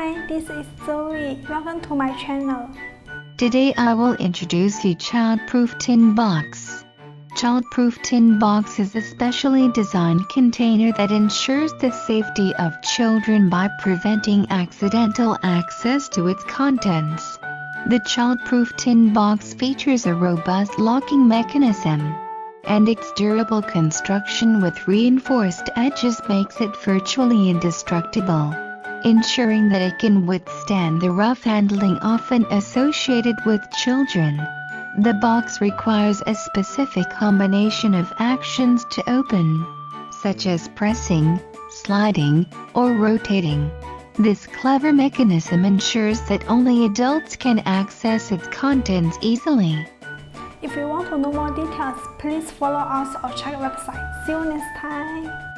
Hi, this is Zoe. Welcome to my channel. Today I will introduce you Childproof Tin Box. Childproof Tin Box is a specially designed container that ensures the safety of children by preventing accidental access to its contents. The Childproof Tin Box features a robust locking mechanism, and its durable construction with reinforced edges makes it virtually indestructible, ensuring that it can withstand the rough handling often associated with children. The box requires a specific combination of actions to open, such as pressing, sliding, or rotating. This clever mechanism ensures that only adults can access its contents easily. If you want to know more details, please follow us or check website. See you next time.